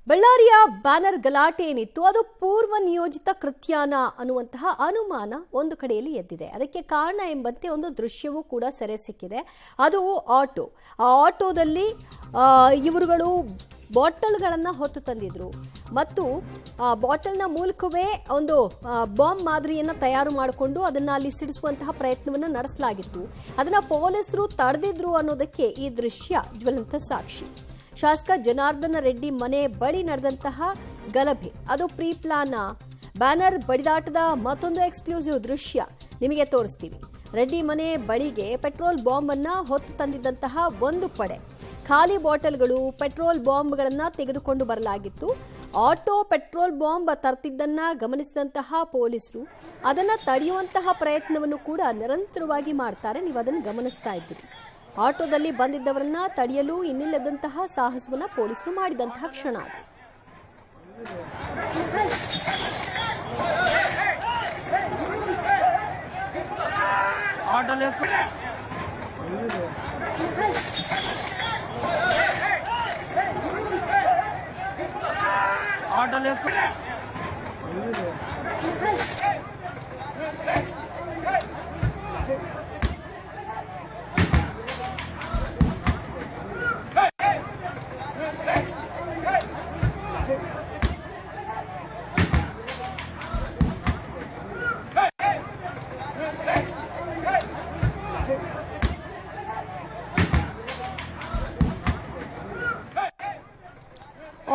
ಬಳ್ಳಾರಿಯ ಬ್ಯಾನರ್ ಗಲಾಟೆ ಏನಿತ್ತು ಅದು ಪೂರ್ವ ನಿಯೋಜಿತ ಕೃತ್ಯನ ಅನ್ನುವಂತಹ ಅನುಮಾನ ಒಂದು ಕಡೆಯಲ್ಲಿ ಎದ್ದಿದೆ. ಅದಕ್ಕೆ ಕಾರಣ ಎಂಬಂತೆ ಒಂದು ದೃಶ್ಯವೂ ಕೂಡ ಸೆರೆ ಸಿಕ್ಕಿದೆ. ಅದು ಆಟೋ. ಆ ಆಟೋದಲ್ಲಿ ಇವರುಗಳು ಬಾಟಲ್ಗಳನ್ನು ಹೊತ್ತು ತಂದಿದ್ರು ಮತ್ತು ಬಾಟಲ್ನ ಮೂಲಕವೇ ಒಂದು ಬಾಂಬ್ ಮಾದರಿಯನ್ನ ತಯಾರು ಮಾಡಿಕೊಂಡು ಅದನ್ನ ಅಲ್ಲಿ ಸಿಡಿಸುವಂತಹ ಪ್ರಯತ್ನವನ್ನ ನಡೆಸಲಾಗಿತ್ತು. ಅದನ್ನ ಪೊಲೀಸರು ತಡೆದಿದ್ರು ಅನ್ನೋದಕ್ಕೆ ಈ ದೃಶ್ಯ ಜ್ವಲಂತ ಸಾಕ್ಷಿ. ಶಾಸಕ ಜನಾರ್ದನ ರೆಡ್ಡಿ ಮನೆ ಬಳಿ ನಡೆದಂತಹ ಗಲಭೆ ಅದು ಪ್ರೀ ಪ್ಲಾನ್. ಬ್ಯಾನರ್ ಬಡಿದಾಟದ ಮತ್ತೊಂದು ಎಕ್ಸ್ಕ್ಲೂಸಿವ್ ದೃಶ್ಯ ನಿಮಗೆ ತೋರಿಸ್ತೀವಿ. ರೆಡ್ಡಿ ಮನೆ ಬಳಿಗೆ ಪೆಟ್ರೋಲ್ ಬಾಂಬ್ ಅನ್ನ ಹೊತ್ತು ತಂದಿದ್ದಂತಹ ಒಂದು ಪಡೆ ಖಾಲಿ ಬಾಟಲ್ಗಳು ಪೆಟ್ರೋಲ್ ಬಾಂಬ್ಗಳನ್ನ ತೆಗೆದುಕೊಂಡು ಬರಲಾಗಿತ್ತು. ಆಟೋ ಪೆಟ್ರೋಲ್ ಬಾಂಬ್ ತರ್ತಿದ್ದನ್ನ ಗಮನಿಸಿದಂತಹ ಪೊಲೀಸರು ಅದನ್ನ ತಡೆಯುವಂತಹ ಪ್ರಯತ್ನವನ್ನು ಕೂಡ ನಿರಂತರವಾಗಿ ಮಾಡ್ತಾರೆ. ನೀವು ಅದನ್ನು ಗಮನಿಸ್ತಾ ಇದ್ದೀರಿ. ಆಟೋದಲ್ಲಿ ಬಂದಿದ್ದವರನ್ನ ತಡೆಯಲು ಇನ್ನಿಲ್ಲದಂತಹ ಸಾಹಸವನ್ನ ಪೊಲೀಸರು ಮಾಡಿದಂತಹ ಕ್ಷಣ ಅದು.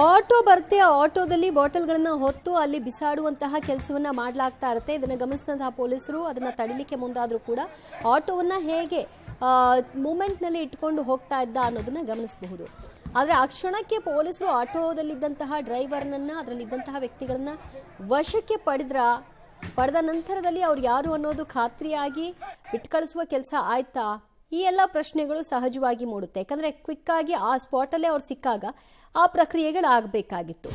ಆಟೋ ಬರುತ್ತೆ. ಆಟೋದಲ್ಲಿ ಬಾಟಲ್ಗಳನ್ನ ಹೊತ್ತು ಅಲ್ಲಿ ಬಿಸಾಡುವಂತಹ ಕೆಲಸವನ್ನ ಮಾಡಲಾಗ್ತಾ ಇರುತ್ತೆ. ಇದನ್ನ ಗಮನಿಸಿದಂತಹ ಪೊಲೀಸರು ಅದನ್ನ ತಡಿಲಿಕ್ಕೆ ಮುಂದಾದ್ರೂ ಕೂಡ ಆಟೋವನ್ನ ಹೇಗೆ ಮೂಮೆಂಟ್ ನಲ್ಲಿ ಇಟ್ಕೊಂಡು ಹೋಗ್ತಾ ಇದ್ದ ಅನ್ನೋದನ್ನ ಗಮನಿಸಬಹುದು. ಆದ್ರೆ ಆ ಕ್ಷಣಕ್ಕೆ ಪೊಲೀಸರು ಆಟೋದಲ್ಲಿದ್ದಂತಹ ಡ್ರೈವರ್ನನ್ನ ಅದರಲ್ಲಿದ್ದಂತಹ ವ್ಯಕ್ತಿಗಳನ್ನ ವಶಕ್ಕೆ ಪಡೆದ ನಂತರದಲ್ಲಿ ಅವ್ರು ಯಾರು ಅನ್ನೋದು ಖಾತ್ರಿಯಾಗಿ ಬಿಟ್ಕಳಿಸುವ ಕೆಲಸ ಆಯ್ತಾ? ಈ ಎಲ್ಲ ಪ್ರಶ್ನೆಗಳು ಸಹಜವಾಗಿ ಮೂಡುತ್ತೆ. ಯಾಕಂದ್ರೆ ಕ್ವಿಕ್ ಆಗಿ ಆ ಸ್ಪಾಟ್ ಅಲ್ಲೇ ಅವ್ರು ಸಿಕ್ಕಾಗ ಆ ಪ್ರಕ್ರಿಯೆಗಳಾಗಬೇಕಾಗಿತ್ತು.